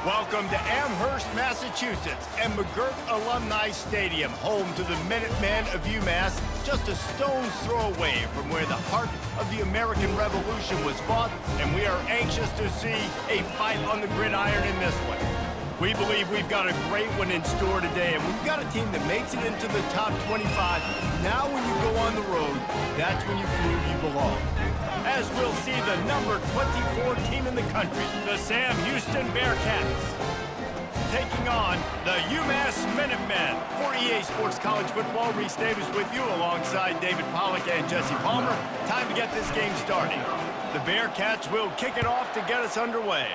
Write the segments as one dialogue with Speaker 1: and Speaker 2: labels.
Speaker 1: Welcome to Amherst, Massachusetts, and McGirt Alumni Stadium, home to the Minutemen of UMass, just a stone's throw away from where the heart of the American Revolution was fought, and we are anxious to see a fight on the gridiron in this one. We believe we've got a great one in store today, and we've got a team that makes it into the top 25. Now when you go on the road, that's when you prove you belong. As we'll see the number 24 team in the country, the Sam Houston Bearcats, taking on the UMass Minutemen. For EA Sports College Football, Reese Davis with you alongside David Pollack and Jesse Palmer. Time to get this game started. The Bearcats will kick it off to get us underway.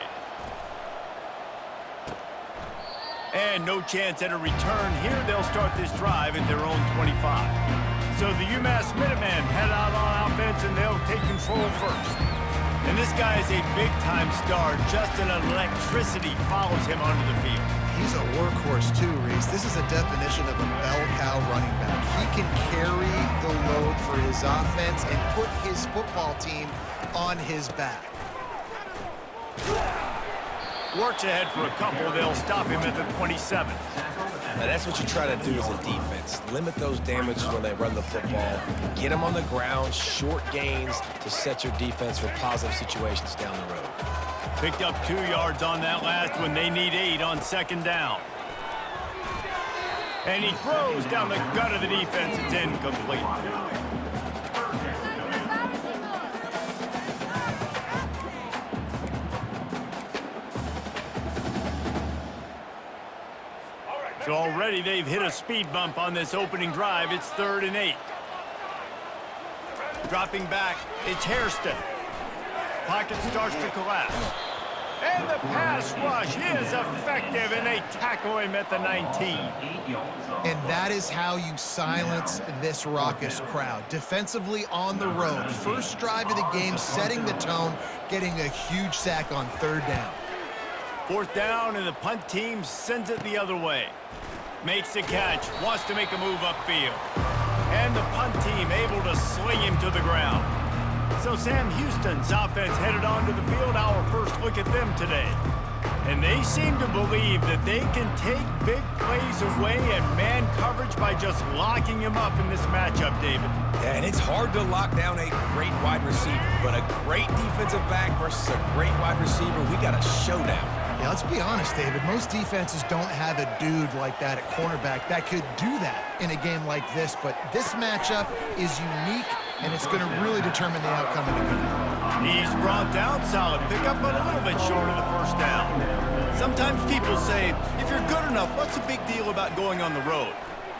Speaker 1: And no chance at a return here. They'll start this drive at their own 25. So the UMass Minutemen head out on offense, and they'll take control first. And this guy is a big-time star. Just an electricity follows him onto the field.
Speaker 2: He's a workhorse too, Reese. This is a definition of a bell cow running back. He can carry the load for his offense and put his football team on his back.
Speaker 1: Works ahead for a couple. They'll stop him at the 27.
Speaker 3: Now that's what you try to do as a defense. Limit those damages when they run the football. Get them on the ground, short gains to set your defense for positive situations down the road.
Speaker 1: Picked up 2 yards on that last one. They need 8 on second down. And he throws down the gut of the defense. It's incomplete. So already they've hit a speed bump on this opening drive. It's 3rd and 8. Dropping back, it's Hairston. Pocket starts to collapse. And the pass rush is effective, and they tackle him at the 19.
Speaker 2: And that is how you silence this raucous crowd. Defensively on the road. First drive of the game, setting the tone, getting a huge sack on 3rd down.
Speaker 1: 4th down, and the punt team sends it the other way. Makes the catch, wants to make a move upfield. And the punt team able to sling him to the ground. So Sam Houston's offense headed onto the field. Our first look at them today. And they seem to believe that they can take big plays away and man coverage by just locking him up in this matchup, David.
Speaker 3: Yeah, and it's hard to lock down a great wide receiver, but a great defensive back versus a great wide receiver, we got a showdown.
Speaker 2: Yeah, let's be honest, David. Most defenses don't have a dude like that at cornerback that could do that in a game like this, but this matchup is unique, and it's going to really determine the outcome of the game.
Speaker 1: He's brought down, solid pickup, but a little bit short of the 1st down. Sometimes people say, if you're good enough, what's the big deal about going on the road?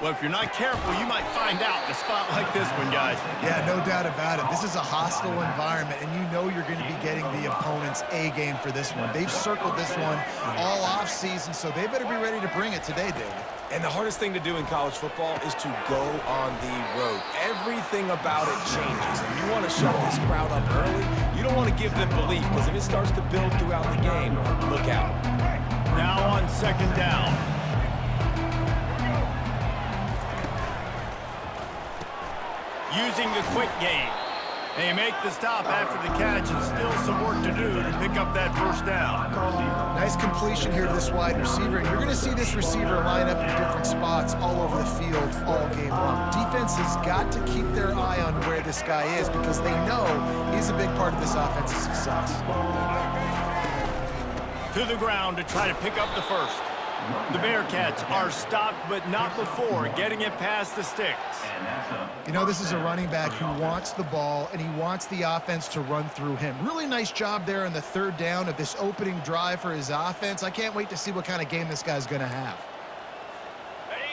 Speaker 1: Well, if you're not careful, you might find out in a spot like this one, guys.
Speaker 2: Yeah, no doubt about it. This is a hostile environment, and you know you're going to be getting the opponent's A-game for this one. They've circled this one all off-season, so they better be ready to bring it today, David.
Speaker 3: And the hardest thing to do in college football is to go on the road. Everything about it changes, and you want to shut this crowd up early. You don't want to give them belief, because if it starts to build throughout the game, look out.
Speaker 1: Now on 2nd down. Using the quick game. They make the stop after the catch, and still some work to do to pick up that 1st down.
Speaker 2: Nice completion here to this wide receiver, and you're going to see this receiver line up in different spots all over the field all game long. Defense has got to keep their eye on where this guy is because they know he's a big part of this offense's success.
Speaker 1: To the ground to try to pick up the 1st. The Bearcats are stopped, but not before getting it past the sticks.
Speaker 2: You know, this is a running back who wants the ball, and he wants the offense to run through him. Really nice job there on the 3rd down of this opening drive for his offense. I can't wait to see what kind of game this guy's going to have.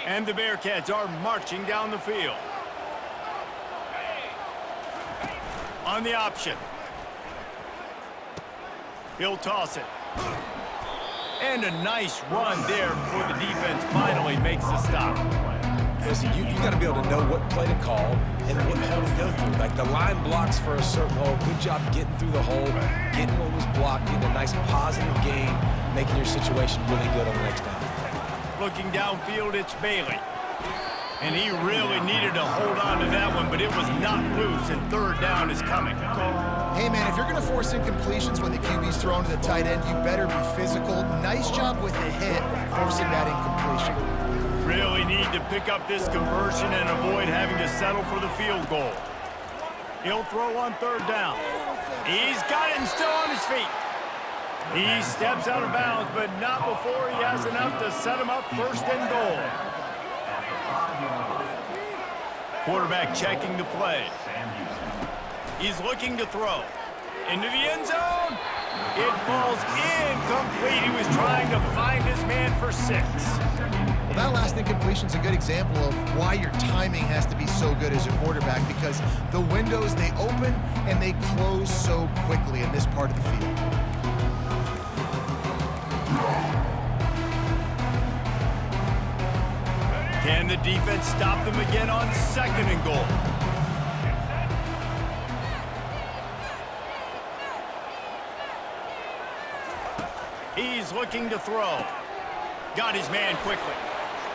Speaker 1: And the Bearcats are marching down the field. On the option. He'll toss it. And a nice run there before the defense finally makes the stop.
Speaker 3: Listen, you got to be able to know what play to call and what hole to go through. Like the line blocks for a certain hole. Good job getting through the hole, getting what was blocked, getting a nice positive gain, making your situation really good on the next down.
Speaker 1: Looking downfield, it's Bailey. And he really needed to hold on to that one, but it was not loose, and 3rd down is coming.
Speaker 2: Hey, man, if you're going to force incompletions when the QB's thrown to the tight end, you better be physical. Nice job with the hit, forcing that incompletion.
Speaker 1: Really need to pick up this conversion and avoid having to settle for the field goal. He'll throw on 3rd down. He's got it and still on his feet. He steps out of bounds, but not before he has enough to set him up 1st and goal. Quarterback checking the play. He's looking to throw. Into the end zone. It falls incomplete. He was trying to find his man for 6.
Speaker 2: Well, that last incompletion's a good example of why your timing has to be so good as a quarterback, because the windows, they open and they close so quickly in this part of the field.
Speaker 1: Can the defense stop them again on 2nd and goal? He's looking to throw. Got his man quickly.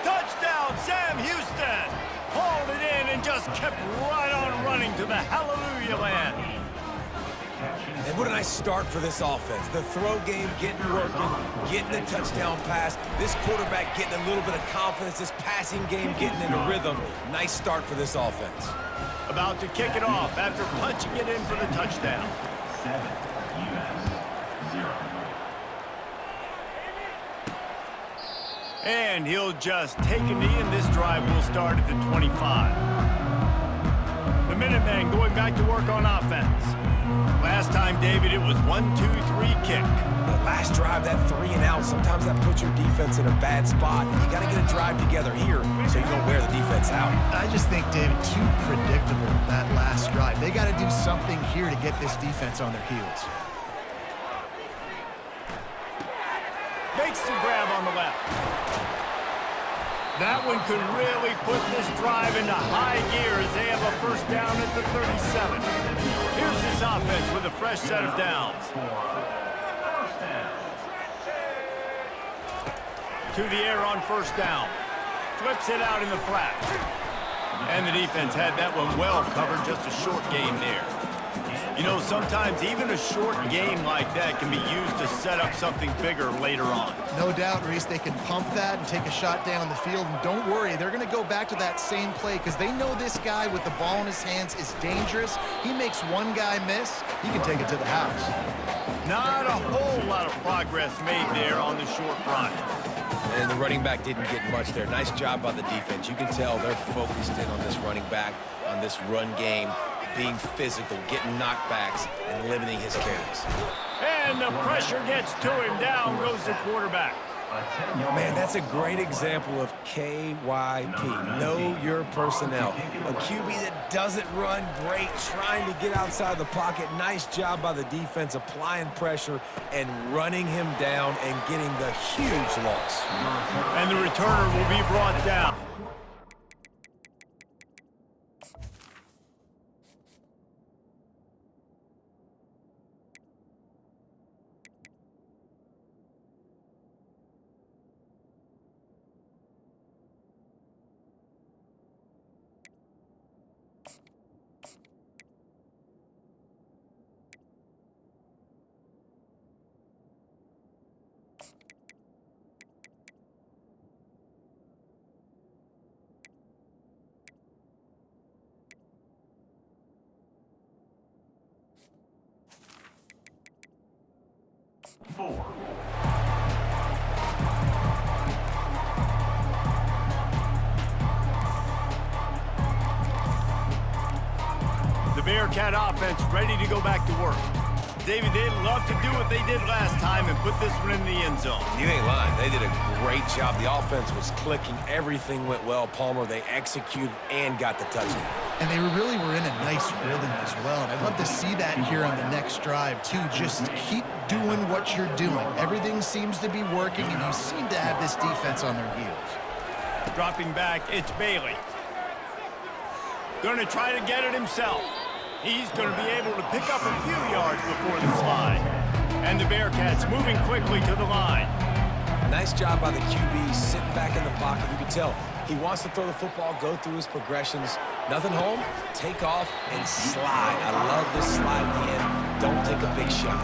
Speaker 1: Touchdown, Sam Houston! Hauled it in and just kept right on running to the hallelujah land.
Speaker 3: And what a nice start for this offense. The throw game getting working, getting the touchdown pass. This quarterback getting a little bit of confidence. This passing game getting into rhythm. Nice start for this offense.
Speaker 1: About to kick it off after punching it in for the touchdown.
Speaker 4: 7, US 0.
Speaker 1: And he'll just take a knee, and this drive will start at the 25. The Minutemen going back to work on offense. Last time, David, it was 1-2-3 kick.
Speaker 3: The last drive, that 3 and out, sometimes that puts your defense in a bad spot. And you got to get a drive together here so you don't wear the defense out.
Speaker 2: I just think, David, too predictable, that last drive. They got to do something here to get this defense on their heels.
Speaker 1: Makes the grab on the left. That one could really put this drive into high gear as they have a 1st down at the 37. Here's this offense with a fresh set of downs. To the air on 1st down. Flips it out in the flat. And the defense had that one well covered, just a short gain there. You know, sometimes even a short game like that can be used to set up something bigger later on.
Speaker 2: No doubt, Reese, they can pump that and take a shot down the field. And don't worry, they're going to go back to that same play because they know this guy with the ball in his hands is dangerous. He makes one guy miss, he can take it to the house.
Speaker 1: Not a whole lot of progress made there on the short run.
Speaker 3: And the running back didn't get much there. Nice job by the defense. You can tell they're focused in on this running back, on this run game, being physical, getting knockbacks, and limiting his carries.
Speaker 1: And the pressure gets to him. Down goes the quarterback.
Speaker 3: Man, that's a great example of KYP. Know your personnel. A QB that doesn't run great, trying to get outside the pocket. Nice job by the defense, applying pressure and running him down and getting the huge loss.
Speaker 1: And the returner will be brought down. The Bearcat offense ready to go back to work. David, they'd love to do what they did last time and put this one in the end zone.
Speaker 3: You ain't lying. They did a great job. The offense was clicking. Everything went well. Palmer, they executed and got the touchdown.
Speaker 2: And they really were in a nice rhythm as well. And I'd love to see that here on the next drive, too. Just keep doing what you're doing. Everything seems to be working, and you seem to have this defense on their heels.
Speaker 1: Dropping back, it's Bailey. Going to try to get it himself. He's going to be able to pick up a few yards before the slide. And the Bearcats moving quickly to the line.
Speaker 3: Nice job by the QB, sitting back in the pocket. You can tell He wants to throw the football, go through his progressions. Nothing home, take off, and slide. I love this slide at the end. Don't take a big shot.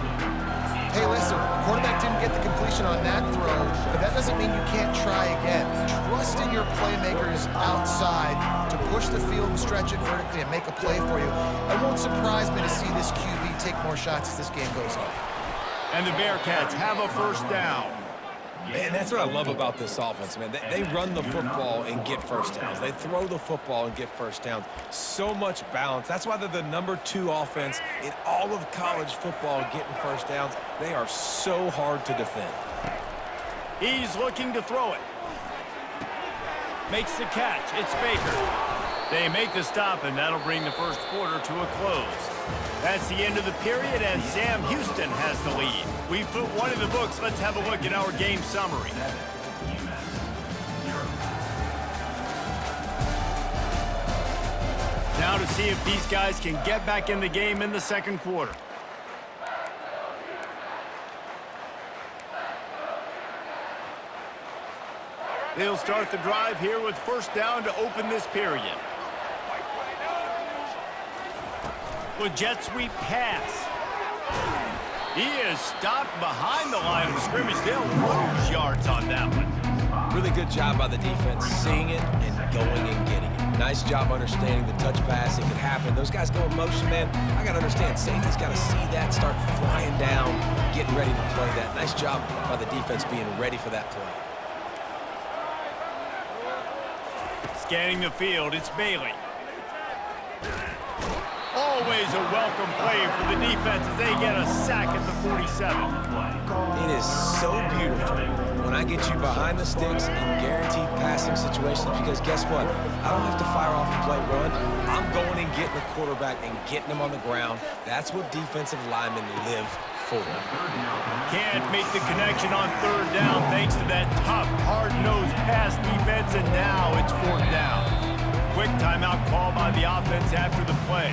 Speaker 2: Hey, listen, quarterback didn't get the completion on that throw, but that doesn't mean you can't try again. Trust in your playmakers outside to push the field and stretch it vertically and make a play for you. It won't surprise me to see this QB take more shots as this game goes on.
Speaker 1: And the Bearcats have a first down.
Speaker 3: Man, that's what I love about this offense, man. They run the football and get first downs. They throw the football and get first downs. So much balance. That's why they're the #2 offense in all of college football getting first downs. They are so hard to defend.
Speaker 1: He's looking to throw it. Makes the catch. It's Baker. They make the stop, and that'll bring the first quarter to a close. That's the end of the period, and Sam Houston has the lead. We've put one in the books. Let's have a look at our game summary. Now to see if these guys can get back in the game in the second quarter. They'll start the drive here with first down to open this period. With jet sweep pass. He is stopped behind the line of scrimmage. They'll lose yards on that one.
Speaker 3: Really good job by the defense, seeing it and going and getting it. Nice job understanding the touch pass. It could happen. Those guys go in motion, man. I got to understand, safety's got to see that, start flying down, getting ready to play that. Nice job by the defense being ready for that play.
Speaker 1: Scanning the field, it's Bailey. Always a welcome play for the defense as they get a sack at the 47.
Speaker 3: It is so beautiful when I get you behind the sticks in guaranteed passing situations, because guess what? I don't have to fire off and play run. I'm going and getting the quarterback and getting him on the ground. That's what defensive linemen live for.
Speaker 1: Can't make the connection on third down thanks to that tough, hard-nosed pass defense, and now it's fourth down. Quick timeout call by the offense after the play.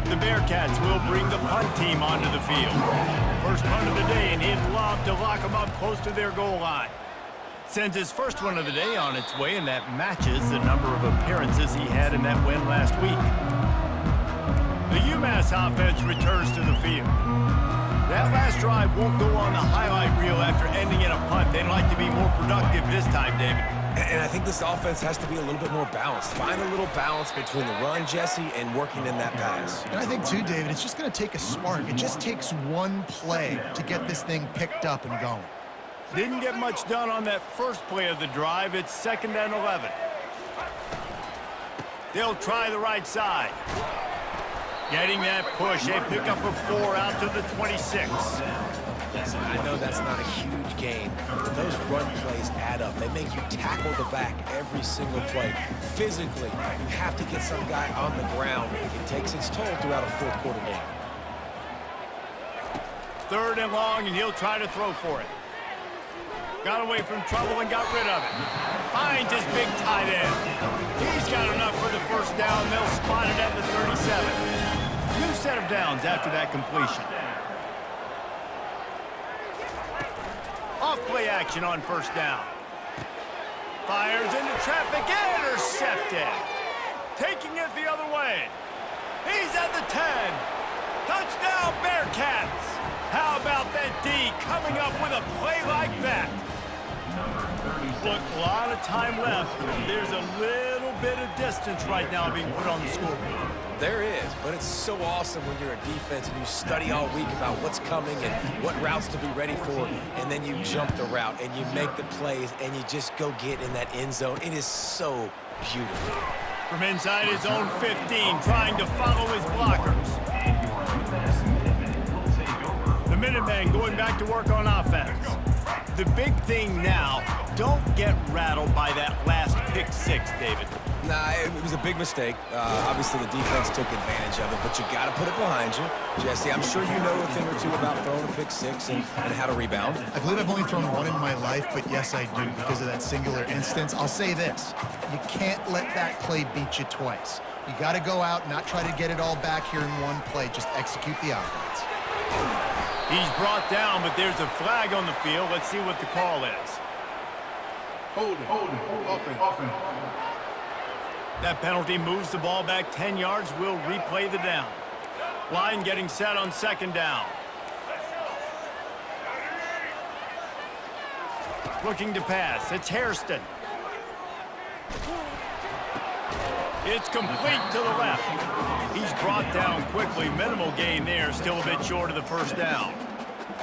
Speaker 1: The Bearcats will bring the punt team onto the field. First punt of the day, and he'd love to lock them up close to their goal line. Sends his first one of the day on its way, and that matches the number of appearances he had in that win last week. The UMass offense returns to the field. That last drive won't go on the highlight reel after ending in a punt. They'd like to be more productive this time, David.
Speaker 3: And I think this offense has to be a little bit more balanced. Find a little balance between the run, Jesse, and working in that pass.
Speaker 2: And I think, too, David, it's just going to take a spark. It just takes one play to get this thing picked up and going.
Speaker 1: Didn't get much done on that first play of the drive. It's 2nd and 11. They'll try the right side. Getting that push. They pick up a 4 out to the 26.
Speaker 3: Listen, I know that's not a huge gain, but those run plays add up. They make you tackle the back every single play. Physically, you have to get some guy on the ground. It takes its toll throughout a fourth quarter game.
Speaker 1: 3rd and long, and he'll try to throw for it. Got away from trouble and got rid of it. Finds his big tight end. He's got enough for the first down. They'll spot it at the 37. New set of downs after that completion. Off-play action on first down. Fires into traffic, intercepted. Taking it the other way. He's at the 10. Touchdown, Bearcats. How about that D coming up with a play like that? Look, a lot of time left. There's a little bit of distance right now being put on the scoreboard.
Speaker 3: There is, but it's so awesome when you're a defense and you study all week about what's coming and what routes to be ready for, and then you jump the route and you make the plays and you just go get in that end zone. It is so beautiful.
Speaker 1: From inside his own 15, trying to follow his blockers. The Minutemen going back to work on offense. The big thing now, don't get rattled by that last pick 6, David.
Speaker 3: Nah, it was a big mistake. Obviously, the defense took advantage of it, but you got to put it behind you. Jesse, I'm sure you know a thing or two about throwing a pick 6 and how to rebound.
Speaker 2: I believe I've only thrown one in my life, but yes, I do because of that singular instance. I'll say this. You can't let that play beat you twice. You got to go out, not try to get it all back here in one play. Just execute the offense.
Speaker 1: He's brought down, but there's a flag on the field. Let's see what the call is.
Speaker 5: Hold it.
Speaker 1: That penalty moves the ball back 10 yards. We'll replay the down. Line getting set on second down. Looking to pass. It's Hairston. It's complete to the left. He's brought down quickly. Minimal gain there. Still a bit short of the first down.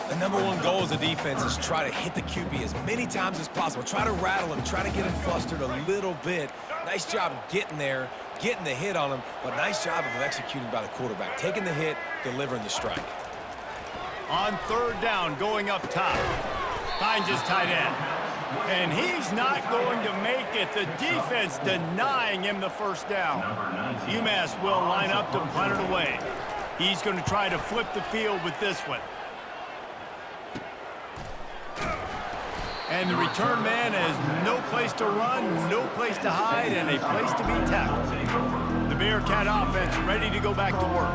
Speaker 3: The #1 goal as a defense is try to hit the QB as many times as possible. Try to rattle him. Try to get him flustered a little bit. Nice job getting there, getting the hit on him, but nice job of executing by the quarterback. Taking the hit, delivering the strike.
Speaker 1: On third down, going up top. Finds his tight end. And he's not going to make it. The defense denying him the first down. UMass will line up to punt it away. He's going to try to flip the field with this one. And the return man has no place to run, no place to hide, and a place to be tackled. The Bearcat offense ready to go back to work.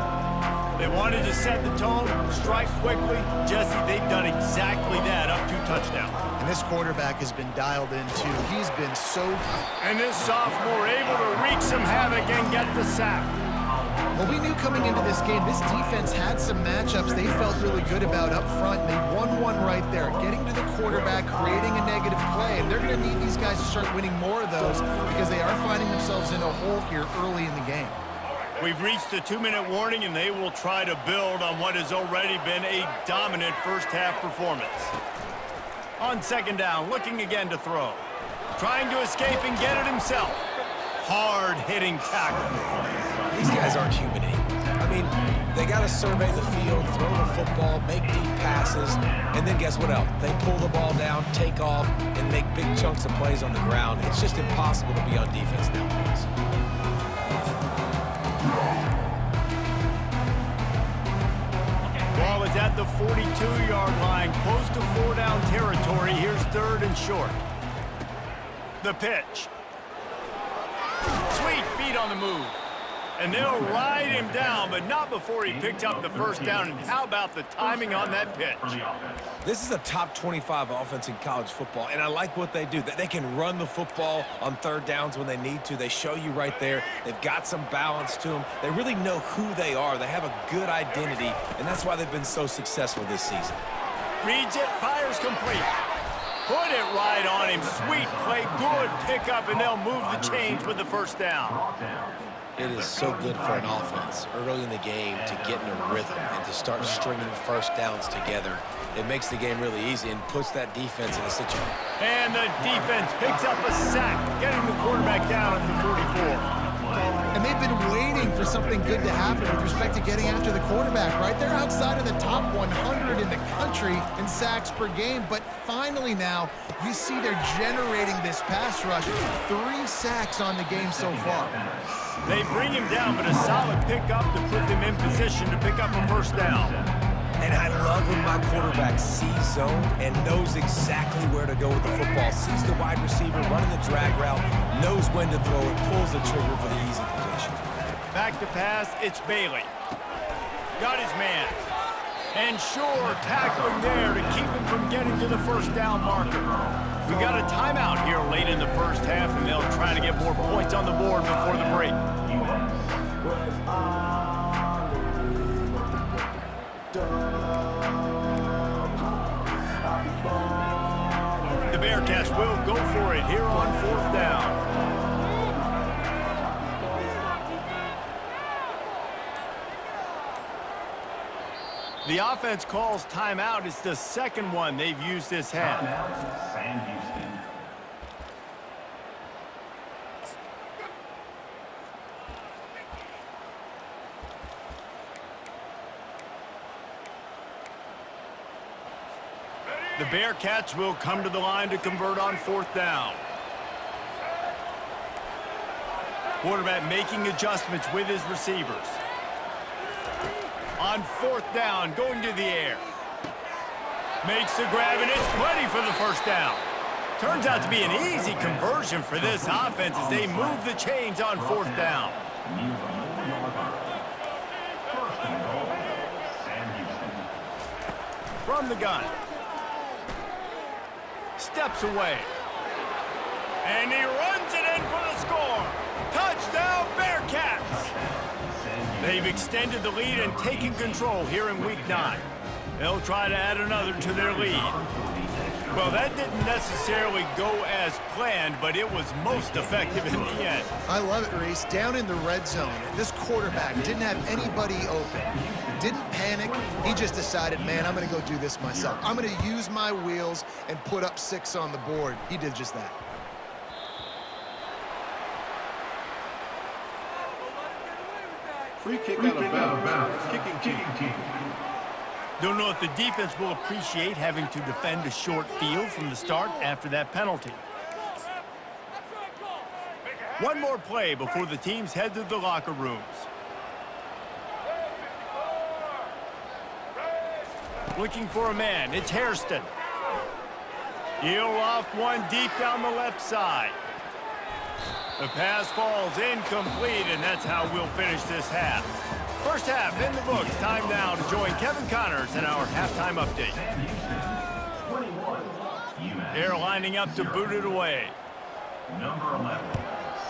Speaker 1: They wanted to set the tone, strike quickly. Jesse, they've done exactly that, up 2 touchdowns.
Speaker 2: And this quarterback has been dialed in, too. He's been so...
Speaker 1: And this sophomore able to wreak some havoc and get the sack.
Speaker 2: Well, we knew coming into this game, this defense had some matchups they felt really good about up front. They won one right there, getting to the quarterback, creating a negative play. And they're going to need these guys to start winning more of those because they are finding themselves in a hole here early in the game.
Speaker 1: We've reached the 2-minute warning, and they will try to build on what has already been a dominant first-half performance. On second down, looking again to throw. Trying to escape and get it himself. Hard-hitting tackle.
Speaker 3: These guys aren't human anymore. I mean, they got to survey the field, throw the football, make deep passes, and then guess what else? They pull the ball down, take off, and make big chunks of plays on the ground. It's just impossible to be on defense nowadays.
Speaker 1: Ball is at the 42-yard line, close to 4-down territory. Here's third and short. The pitch. Sweet feet on the move. And they'll ride him down, but not before he picks up the first down. And how about the timing on that pitch?
Speaker 3: This is a top 25 offense in college football, and I like what they do. They can run the football on third downs when they need to. They show you right there. They've got some balance to them. They really know who they are. They have a good identity, and that's why they've been so successful this season.
Speaker 1: Reads it, fires complete. Put it right on him. Sweet play, good pickup, and they'll move the chains with the first down.
Speaker 3: It is so good for an offense early in the game to get in a rhythm and to start stringing first downs together. It makes the game really easy and puts that defense in a situation.
Speaker 1: And the defense picks up a sack, getting the quarterback down at the 44.
Speaker 2: And they've been waiting for something good to happen with respect to getting after the quarterback, right? They're outside of the top 100 in the country in sacks per game, but finally now you see they're generating this pass rush. 3 sacks on the game so far.
Speaker 1: They bring him down, but a solid pickup to put them in position to pick up a first down.
Speaker 3: And I love when my quarterback sees zone and knows exactly where to go with the football. Sees the wide receiver running the drag route, knows when to throw it, pulls the trigger for the easy completion.
Speaker 1: Back to pass, it's Bailey. Got his man. And Shore tackling there to keep him from getting to the first down marker. We got a timeout here late in the first half, and they'll try to get more points on the board before the break. The Bearcats will go for it here on fourth down. The offense calls timeout. It's the second one they've used this half.
Speaker 4: Sam Houston.
Speaker 1: The Bearcats will come to the line to convert on fourth down. Quarterback making adjustments with his receivers. On fourth down, going to the air. Makes the grab, and it's plenty for the first down. Turns out to be an easy conversion for this offense as they move the chains on fourth down. from the gun. Steps away. And he runs it in for the score. Touchdown, Bearcats! They've extended the lead and taken control here in Week 9. They'll try to add another to their lead. Well, that didn't necessarily go as planned, but it was most effective in the end.
Speaker 2: I love it, Reese. Down in the red zone, this quarterback didn't have anybody open. Didn't panic. He just decided, man, I'm going to go do this myself. I'm going to use my wheels and put up 6 on the board. He did just that.
Speaker 5: Free kick out of bounds. Kicking team.
Speaker 1: Don't know if the defense will appreciate having to defend a short field from the start after that penalty. One more play before the teams head to the locker rooms. Looking for a man, it's Hairston. He'll off one deep down the left side. The pass falls incomplete, and that's how we'll finish this half. First half in the books. Time now to join Kevin Connors in our halftime update. They're lining up to boot it away.
Speaker 4: Number 11,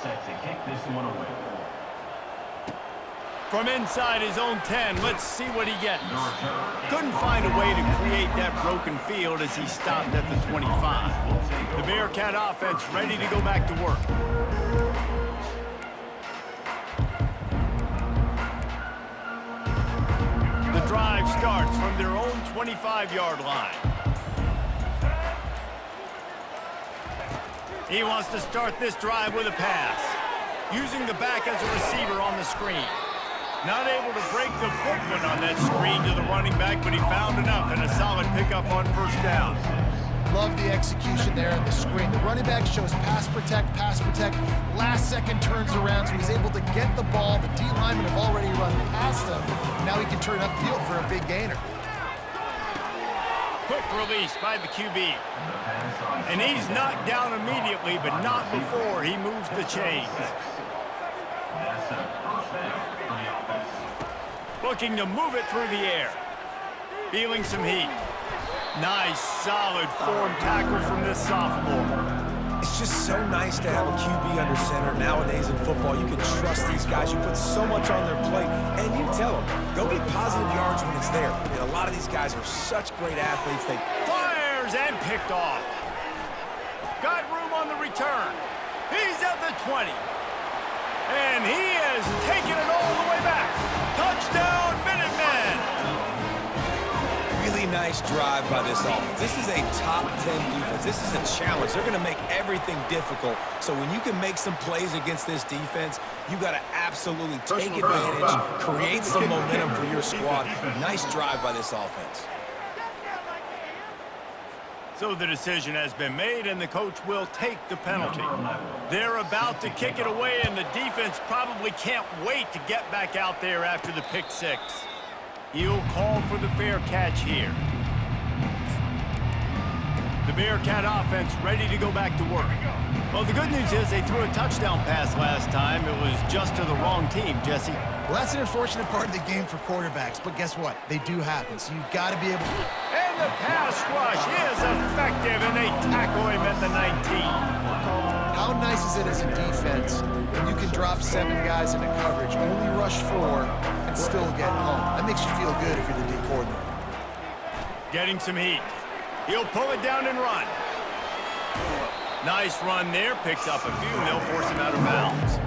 Speaker 4: set to kick this one away.
Speaker 1: From inside his own 10, let's see what he gets. Couldn't find a way to create that broken field as he stopped at the 25. The Bearcat offense ready to go back to work. The drive starts from their own 25-yard line. He wants to start this drive with a pass, using the back as a receiver on the screen. Not able to break the big one on that screen to the running back, but he found enough and a solid pickup on first down.
Speaker 2: Love the execution there on the screen. The running back shows pass protect. Last second turns around, so he's able to get the ball. The D linemen have already run past him. Now he can turn upfield for a big gainer.
Speaker 1: Quick release by the QB. And he's knocked down immediately, but not before he moves the chains. Looking to move it through the air. Feeling some heat. Nice, solid form tackle from this sophomore.
Speaker 3: It's just so nice to have a QB under center. Nowadays in football, you can trust these guys. You put so much on their plate, and you tell them, go get positive yards when it's there. And a lot of these guys are such great athletes. They
Speaker 1: fires and picked off. Got room on the return. He's at the 20. And he is taking it all the way back. Touchdown, Minutemen!
Speaker 3: Really nice drive by this offense. This is a top 10 defense. This is a challenge. They're going to make everything difficult. So when you can make some plays against this defense, you got to absolutely take advantage, create some momentum for your squad. Nice drive by this offense.
Speaker 1: So the decision has been made, and the coach will take the penalty. They're about to kick it away, and the defense probably can't wait to get back out there after the pick six. He'll call for the fair catch here. The Bearcat offense ready to go back to work. Well, the good news is they threw a touchdown pass last time. It was just to the wrong team, Jesse.
Speaker 2: Well, that's an unfortunate part of the game for quarterbacks, but guess what? They do happen, so you've got to be able to...
Speaker 1: And the pass rush is effective, and they tackle him at the 19.
Speaker 2: How nice is it as a defense when you can drop 7 guys into coverage, only rush 4, and still get home? That makes you feel good if you're the D coordinator.
Speaker 1: Getting some heat. He'll pull it down and run. Nice run there. Picks up a few, and they'll force him out of bounds.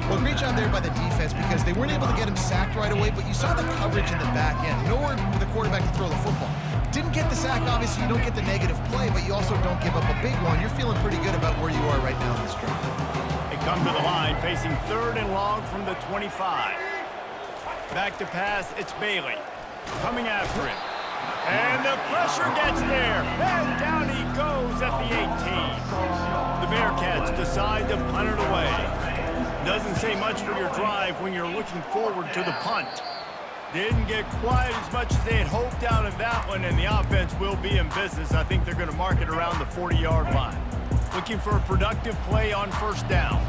Speaker 2: Well, great job there by the defense because they weren't able to get him sacked right away, but you saw the coverage in the back end. Nowhere for the quarterback to throw the football. Didn't get the sack, obviously you don't get the negative play, but you also don't give up a big one. You're feeling pretty good about where you are right now in this drive.
Speaker 1: They come to the line, facing 3rd and long from the 25. Back to pass, it's Bailey. Coming after him. And the pressure gets there. And down he goes at the 18. The Bearcats decide to punt it away. Doesn't say much for your drive when you're looking forward to the punt. Didn't get quite as much as they had hoped out of that one, and the offense will be in business. I think they're going to mark it around the 40-yard line. Looking for a productive play on first down.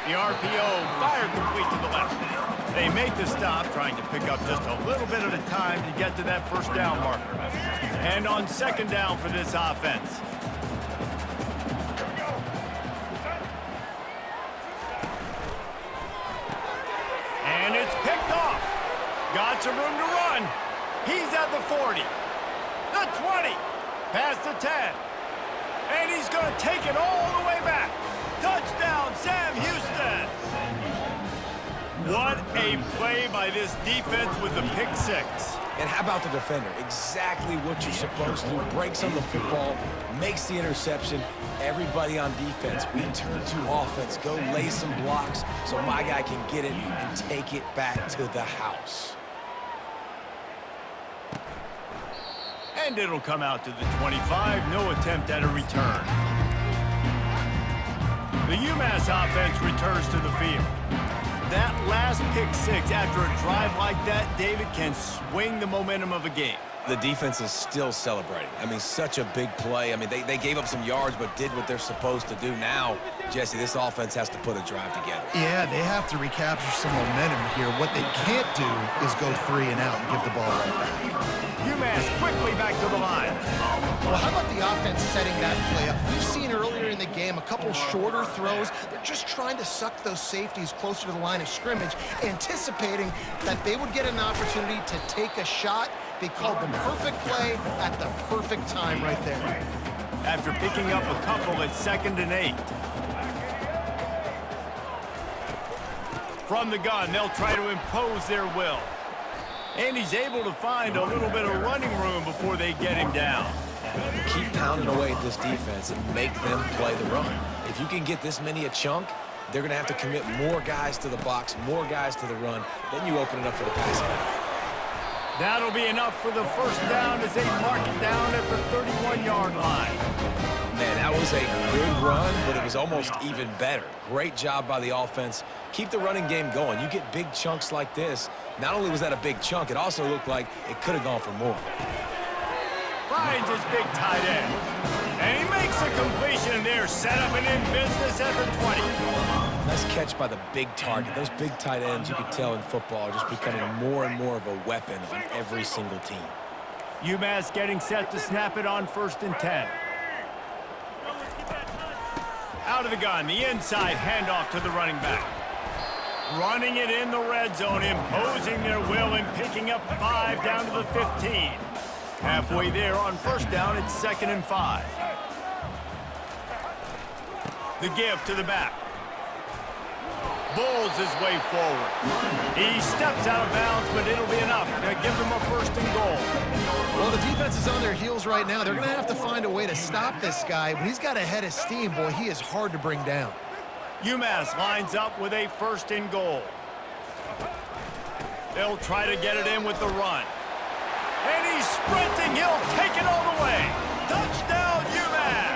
Speaker 1: The RPO fired complete to the left. They make the stop, trying to pick up just a little bit at a time to get to that first down marker. And on second down for this offense. And it's picked off. Got some room to run. He's at the 40, the 20, past the 10. And he's going to take it all the way back. Touchdown, Sam Houston. What a play by this defense with the pick six.
Speaker 3: And how about the defender? Exactly what you're supposed to. Breaks on the football, makes the interception. Everybody on defense, we turn to offense. Go lay some blocks so my guy can get it and take it back to the house.
Speaker 1: And it'll come out to the 25. No attempt at a return. The UMass offense returns to the field. That last pick six after a drive like that, David, can swing the momentum of a game.
Speaker 3: The defense is still celebrating. I mean, such a big play. I mean, they gave up some yards but did what they're supposed to do. Now, Jesse, this offense has to put a drive together.
Speaker 2: Yeah, they have to recapture some momentum here. What they can't do is go 3 and out and give the ball right back.
Speaker 1: UMass quickly back to the line.
Speaker 2: Well, how about the offense setting that play up? We've seen earlier in the game a couple shorter throws. They're just trying to suck those safeties closer to the line of scrimmage, anticipating that they would get an opportunity to take a shot. They called the perfect play at the perfect time right there.
Speaker 1: After picking up a couple at 2nd and 8. From the gun, they'll try to impose their will. And he's able to find a little bit of running room before they get him down.
Speaker 3: Keep pounding away at this defense and make them play the run. If you can get this many a chunk, they're going to have to commit more guys to the box, more guys to the run. Then you open it up for the passing game.
Speaker 1: That'll be enough for the first down as they mark it down at the 31-yard line.
Speaker 3: Man, that was a good run, but it was almost even better. Great job by the offense. Keep the running game going. You get big chunks like this. Not only was that a big chunk, it also looked like it could have gone for more.
Speaker 1: Finds his big tight end. And he makes a completion there. Set up and in business at the 20.
Speaker 3: Nice catch by the big target. Those big tight ends, you could tell in football, are just becoming more and more of a weapon on every single team.
Speaker 1: UMass getting set to snap it on 1st and 10. Out of the gun, the inside handoff to the running back. Running it in the red zone, imposing their will and picking up 5 down to the 15. Halfway there on 1st down, it's 2nd and 5. The give to the back. Bulls his way forward. He steps out of bounds, but it'll be enough to give them a 1st and goal.
Speaker 2: Well, the defense is on their heels right now. They're going to have to find a way to stop this guy. When he's got a head of steam, boy, he is hard to bring down.
Speaker 1: UMass lines up with a 1st and goal. They'll try to get it in with the run. And he's sprinting. He'll take it all the way. Touchdown, UMass!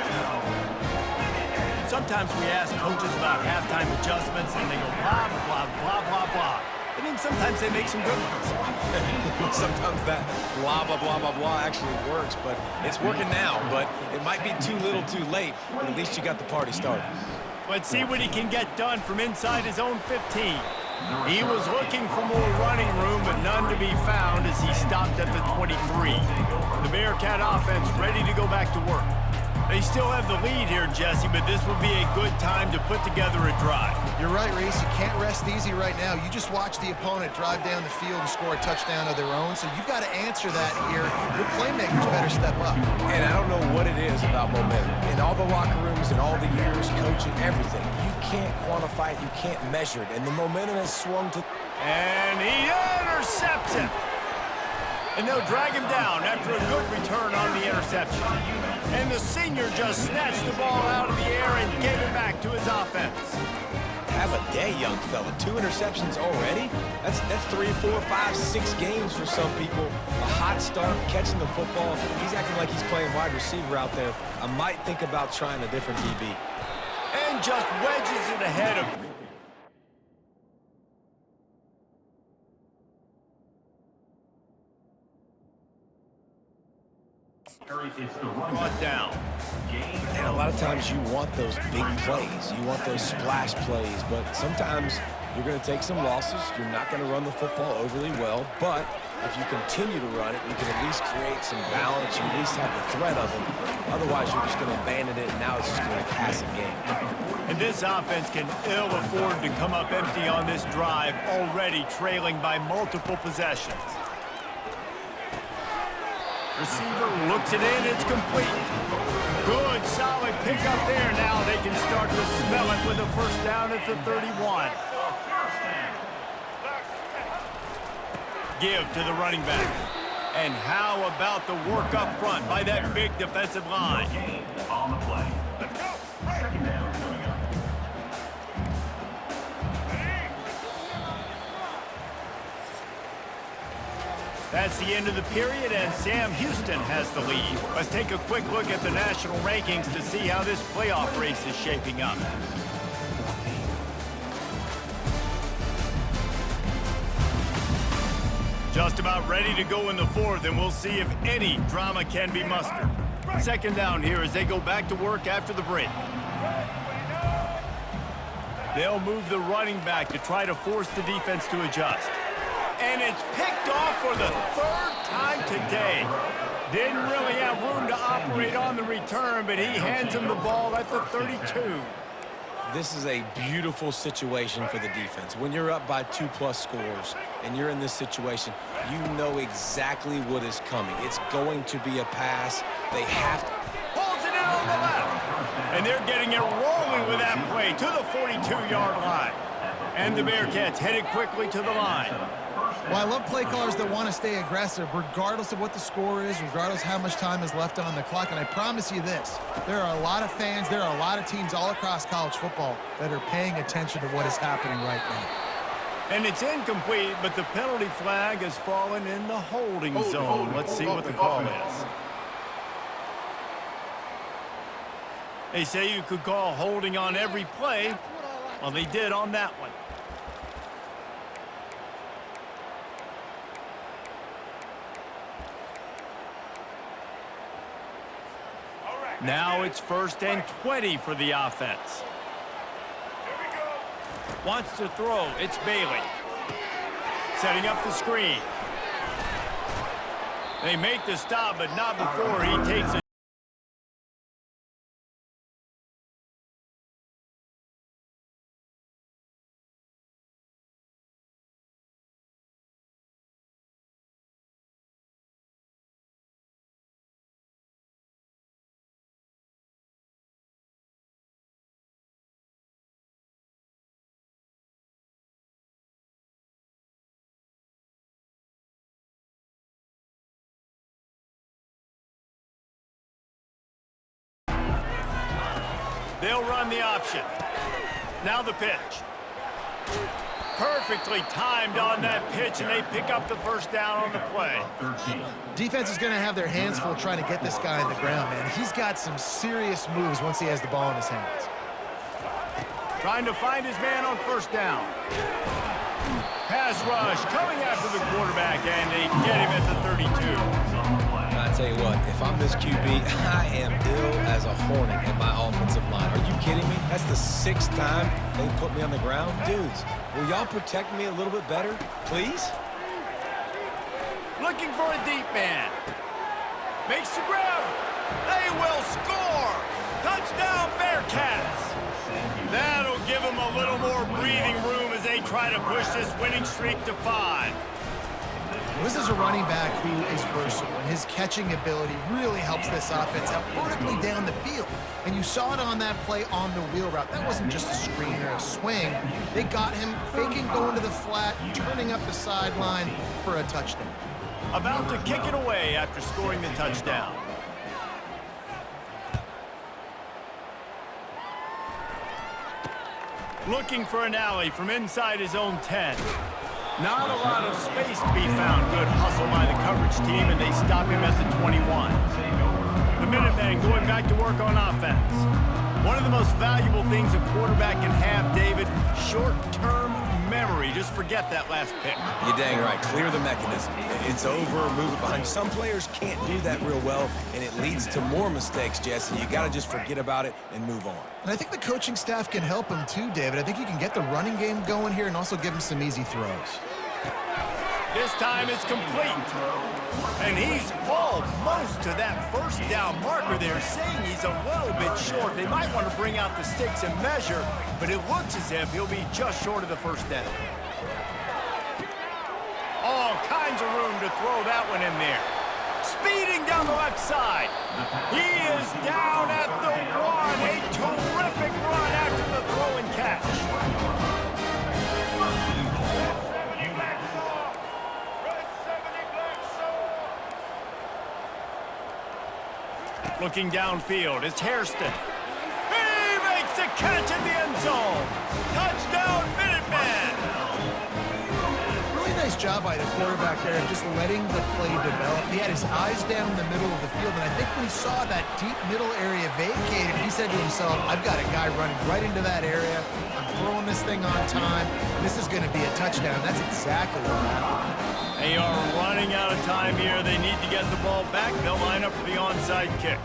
Speaker 1: Sometimes we ask coaches about halftime adjustments, and they go blah, blah, blah, blah, blah. And then sometimes they make some good ones.
Speaker 3: Sometimes that blah, blah, blah, blah, blah actually works, but it's working now. But it might be too little too late, but at least you got the party started.
Speaker 1: Let's see what he can get done from inside his own 15. He was looking for more running room, but none to be found as he stopped at the 23. The Bearcat offense ready to go back to work. They still have the lead here, Jesse, but this would be a good time to put together a drive.
Speaker 2: You're right, Reese. You can't rest easy right now. You just watch the opponent drive down the field and score a touchdown of their own, so you've got to answer that here. Your playmakers better step up.
Speaker 3: And I don't know what it is about momentum. In all the locker rooms and all the years, coaching, everything, you can't quantify it, you can't measure it, and the momentum has swung to...
Speaker 1: And he intercepts it. And they'll drag him down after a good return on the interception. And the senior just snatched the ball out of the air and gave it back to his offense.
Speaker 3: Have a day, young fella. 2 interceptions already? That's 3, 4, 5, 6 games for some people. A hot start, catching the football. He's acting like he's playing wide receiver out there. I might think about trying a different DB.
Speaker 1: And just wedges it ahead of him.
Speaker 4: It's the run.
Speaker 1: Brought down.
Speaker 3: And a lot of times you want those big plays. You want those splash plays, but sometimes you're going to take some losses. You're not going to run the football overly well, but if you continue to run it, you can at least create some balance. You at least have the threat of it. Otherwise, you're just going to abandon it, and now it's just going to be a passing game.
Speaker 1: And this offense can ill afford to come up empty on this drive, already trailing by multiple possessions. Receiver looks it in, it's complete. Good, solid pickup there. Now they can start to smell it with a first down at the 31. Give to the running back. And how about the work up front by that big defensive line?
Speaker 4: On the play. Let's go. Second down coming up.
Speaker 1: That's the end of the period, and Sam Houston has the lead. Let's take a quick look at the national rankings to see how this playoff race is shaping up. Just about ready to go in the fourth, and we'll see if any drama can be mustered. Second down here as they go back to work after the break. They'll move the running back to try to force the defense to adjust. And it's picked off for the third time today. Didn't really have room to operate on the return, but he hands him the ball at the 32.
Speaker 3: This is a beautiful situation for the defense. When you're up by 2+ scores and you're in this situation, you know exactly what is coming. It's going to be a pass. They have to.
Speaker 1: Pulls it in on the left. And they're getting it rolling with that play to the 42-yard line. And the Bearcats headed quickly to the line.
Speaker 2: Well, I love play callers that want to stay aggressive regardless of what the score is, regardless how much time is left on the clock. And I promise you this, there are a lot of fans, there are a lot of teams all across college football that are paying attention to what is happening right now.
Speaker 1: And it's incomplete, but the penalty flag has fallen in the holding zone. Let's see what the call is. They say you could call holding on every play. Well, they did on that one. Now it's 1st and 20 for the offense. Wants to throw. It's Bailey. Setting up the screen. They make the stop, but not before he takes it. They'll run the option. Now the pitch. Perfectly timed on that pitch, and they pick up the first down on the play.
Speaker 2: Defense is going to have their hands full trying to get this guy on the ground, man. He's got some serious moves once he has the ball in his hands.
Speaker 1: Trying to find his man on first down. Pass rush coming after the quarterback, and they get him at the 32.
Speaker 3: I tell you what, if I'm this QB, I am ill as a hornet in my offensive line. Are you kidding me? That's the 6th time they put me on the ground. Dudes, will y'all protect me a little bit better, please?
Speaker 1: Looking for a deep man. Makes the grab. They will score. Touchdown, Bearcats. That'll give them a little more breathing room as they try to push this winning streak to 5.
Speaker 2: This is a running back who is versatile, and his catching ability really helps this offense out vertically down the field. And you saw it on that play on the wheel route. That wasn't just a screen or a swing. They got him faking going to the flat, turning up the sideline for a touchdown.
Speaker 1: About to kick it away after scoring the touchdown. Looking for an alley from inside his own 10. Not a lot of space to be found. Good hustle by the coverage team, and they stop him at the 21. The Minutemen going back to work on offense. One of the most valuable things a quarterback can have, David, short-term memory. You just forget that last pick.
Speaker 3: You're dang right. Clear the mechanism. It's over, move it behind. Some players can't do that real well, and it leads to more mistakes, Jesse. You got to just forget about it and move on.
Speaker 2: And I think the coaching staff can help him too, David. I think you can get the running game going here and also give him some easy throws.
Speaker 1: This time it's complete. And he's almost to that first down marker there, saying he's a little bit short. They might want to bring out the sticks and measure, but it looks as if he'll be just short of the first down. All kinds of room to throw that one in there. Speeding down the left side. He is down at the 1. A terrific run after the throw and catch. Looking downfield, it's Hairston. He makes a catch in the end zone. Touchdown, Minutemen.
Speaker 2: Really nice job by the quarterback there, just letting the play develop. He had his eyes down in the middle of the field, and I think when he saw that deep middle area vacated, he said to himself, I've got a guy running right into that area. I'm throwing this thing on time. This is going to be a touchdown. That's exactly what happened.
Speaker 1: They are running out of time here. They need to get the ball back. They'll line up for the onside kick.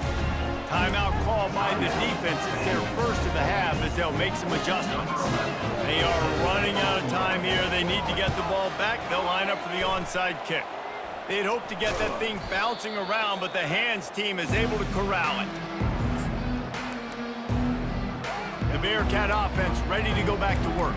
Speaker 1: Timeout called by the defense. It's their first of the half as they'll make some adjustments. They are running out of time here. They need to get the ball back. They'll line up for the onside kick. They'd hope to get that thing bouncing around, but the hands team is able to corral it. The Bearcat offense ready to go back to work.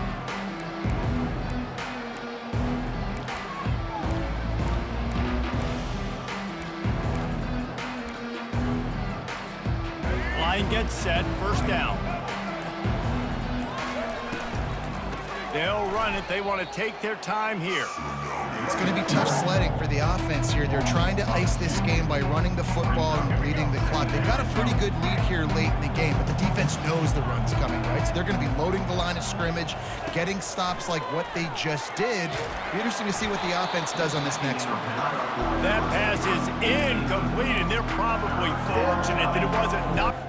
Speaker 1: Line gets set, first down. They'll run it. They want to take their time here.
Speaker 2: It's going to be tough sledding for the offense here. They're trying to ice this game by running the football and bleeding the clock. They've got a pretty good lead here late in the game, but the defense knows the run's coming, right? So they're going to be loading the line of scrimmage, getting stops like what they just did. Be interesting to see what the offense does on this next one.
Speaker 1: That pass is incomplete, and they're probably fortunate that it wasn't knocked.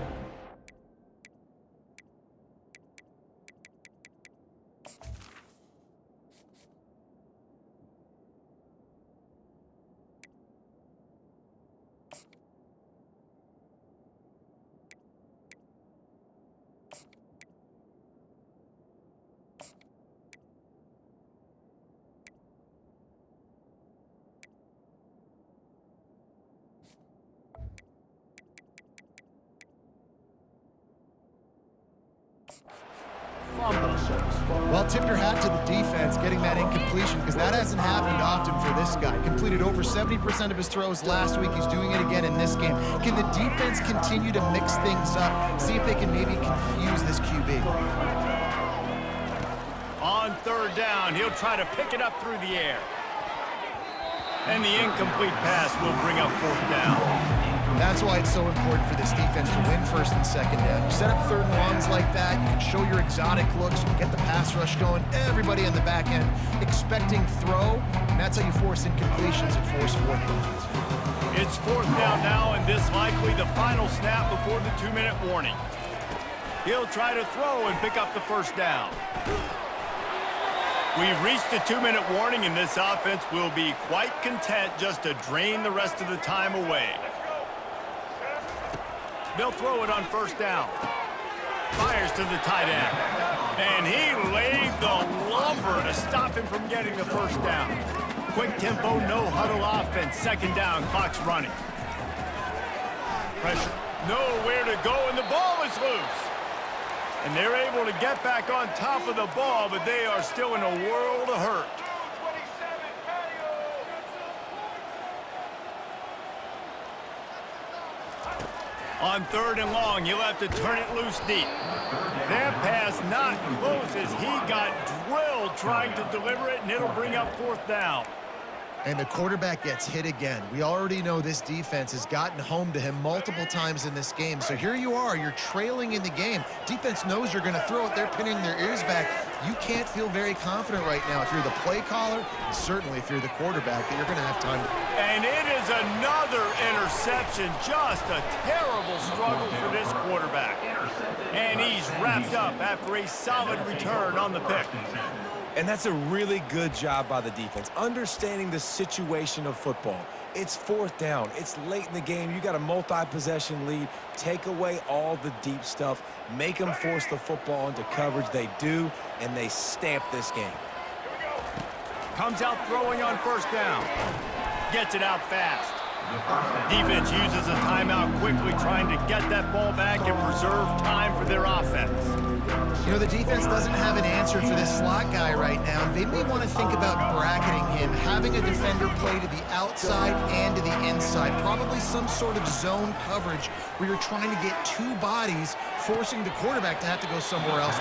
Speaker 2: Well, tip your hat to the defense getting that incompletion because that hasn't happened often for this guy. Completed over 70% of his throws last week. He's doing it again in this game. Can the defense continue to mix things up? See if they can maybe confuse this QB.
Speaker 1: On third down, he'll try to pick it up through the air. And the incomplete pass will bring up fourth down.
Speaker 2: That's why it's so important for this defense to win first and second down. You set up third and longs like that, you can show your exotic looks, you can get the pass rush going, everybody on the back end expecting throw, and that's how you force incompletions and force fourth downs.
Speaker 1: It's fourth down now, and this likely the final snap before the 2-minute warning. He'll try to throw and pick up the first down. We've reached the 2-minute warning, and this offense will be quite content just to drain the rest of the time away. They'll throw it on first down. Fires to the tight end. And he laid the lumber to stop him from getting the first down. Quick tempo, no huddle offense. Second down, clock's running. Pressure, nowhere to go, and the ball is loose. And they're able to get back on top of the ball, but they are still in a world of hurt. On third and long, he'll have to turn it loose deep. That pass not close as he got drilled trying to deliver it, and it'll bring up fourth down.
Speaker 2: And the quarterback gets hit again. We already know this defense has gotten home to him multiple times in this game. So here you are, you're trailing in the game. Defense knows you're going to throw it. They're pinning their ears back. You can't feel very confident right now if you're the play caller, and certainly if you're the quarterback, that you're going to have time.
Speaker 1: And it is another interception. Just a terrible struggle for this quarterback. And he's wrapped up after a solid return on the pick.
Speaker 3: And that's a really good job by the defense, understanding the situation of football. It's fourth down. It's late in the game. You got a multi-possession lead. Take away all the deep stuff. Make them force the football into coverage. They do, and they stamp this game.
Speaker 1: Comes out throwing on first down. Gets it out fast. Defense uses a timeout quickly, trying to get that ball back and preserve time for their offense.
Speaker 2: You know, the defense doesn't have an answer for this slot guy right now. They may want to think about bracketing him, having a defender play to the outside and to the inside. Probably some sort of zone coverage where you're trying to get two bodies, forcing the quarterback to have to go somewhere else.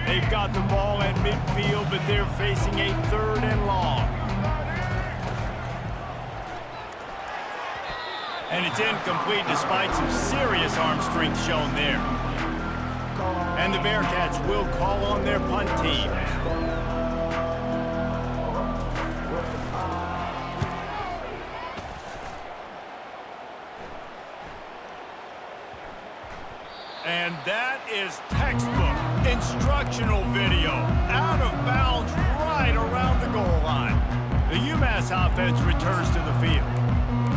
Speaker 1: They've got the ball at midfield, but they're facing a 3rd and long. And it's incomplete despite some serious arm strength shown there. And the Bearcats will call on their punt team. And that is textbook instructional video. Out of bounds right around the goal line. The UMass offense returns to the field.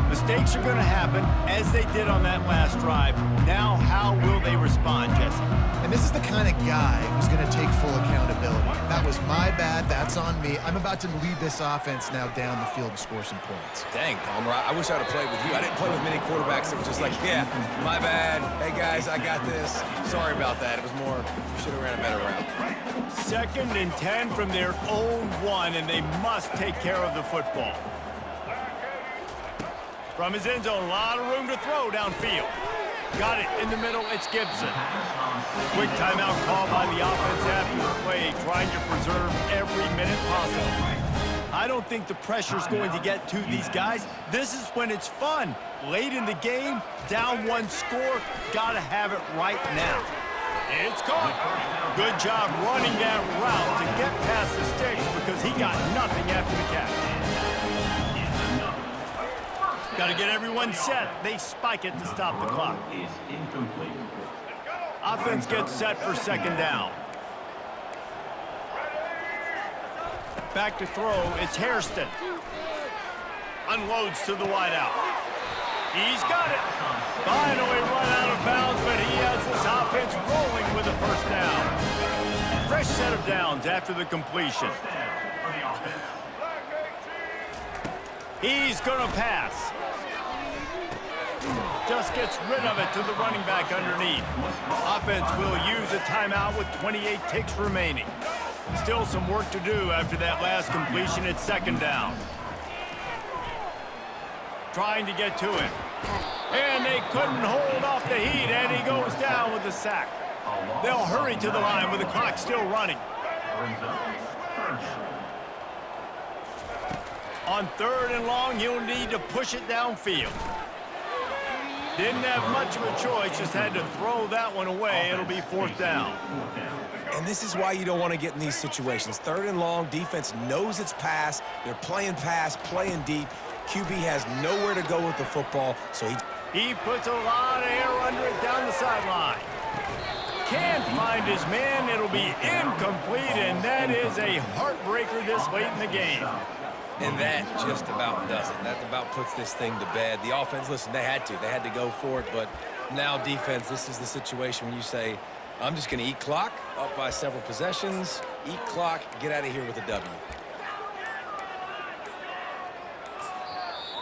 Speaker 1: Mistakes are going to happen, as they did on that last drive. Now, how will they respond, Jesse?
Speaker 2: And this is the kind of guy who's going to take full accountability. That was my bad. That's on me. I'm about to lead this offense now down the field and score some points.
Speaker 3: Dang, Palmer, I wish I'd have played with you. I didn't play with many quarterbacks that were just like, yeah, my bad. Hey, guys, I got this. Sorry about that. It was more, you should have ran a better route.
Speaker 1: 2nd and 10 from their own 1, and they must take care of the football. From his end zone, a lot of room to throw downfield. Got it in the middle, it's Gibson. Quick timeout call by the offense after the play, trying to preserve every minute possible. I don't think the pressure's going to get to these guys. This is when it's fun. Late in the game, down 1 score, gotta have it right now. It's caught. Good job running that route to get past the sticks because he got nothing after the catch. Got to get everyone set. They spike it to stop the clock.
Speaker 4: Is incomplete.
Speaker 1: Offense gets set for 2nd down. Back to throw. It's Hairston. Unloads to the wideout. He's got it. Finally run out of bounds, but he has this offense rolling with a 1st down. Fresh set of downs after the completion. He's going to pass. Just gets rid of it to the running back underneath. Offense will use a timeout with 28 ticks remaining. Still some work to do after that last completion at 2nd down. Trying to get to it. And they couldn't hold off the heat, and he goes down with a sack. They'll hurry to the line with the clock still running. On 3rd and long, he'll need to push it downfield. Didn't have much of a choice, just had to throw that one away. It'll be 4th down.
Speaker 3: And this is why you don't want to get in these situations. 3rd and long, defense knows it's pass. They're playing pass, playing deep. QB has nowhere to go with the football, so
Speaker 1: he puts a lot of air under it down the sideline. Can't find his man. It'll be incomplete, and that is a heartbreaker this late in the game.
Speaker 3: And that just about does it. That about puts this thing to bed. The offense, listen, they had to go for it, but now defense, this is the situation when you say, I'm just going to eat clock, up by several possessions, eat clock, get out of here with a W.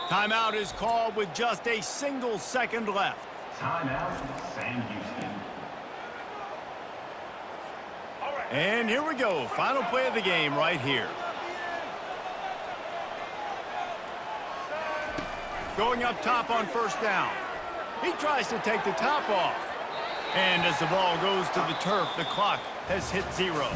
Speaker 1: Timeout is called with just a single second left.
Speaker 4: Timeout, Sam Houston.
Speaker 1: And here we go. Final play of the game right here. Going up top on 1st down. He tries to take the top off. And as the ball goes to the turf, the clock has hit 0.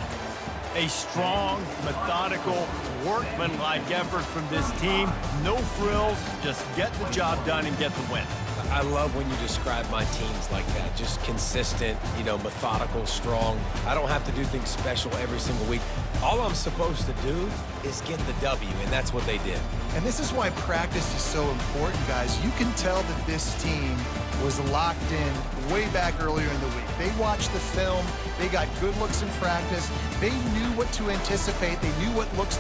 Speaker 1: A strong, methodical, workmanlike effort from this team. No frills, just get the job done and get the win.
Speaker 3: I love when you describe my teams like that. Just consistent, you know, methodical, strong. I don't have to do things special every single week. All I'm supposed to do is get the W, and that's what they did.
Speaker 2: And this is why practice is so important, guys. You can tell that this team was locked in way back earlier in the week. They watched the film. They got good looks in practice. They knew what to anticipate. They knew what looks they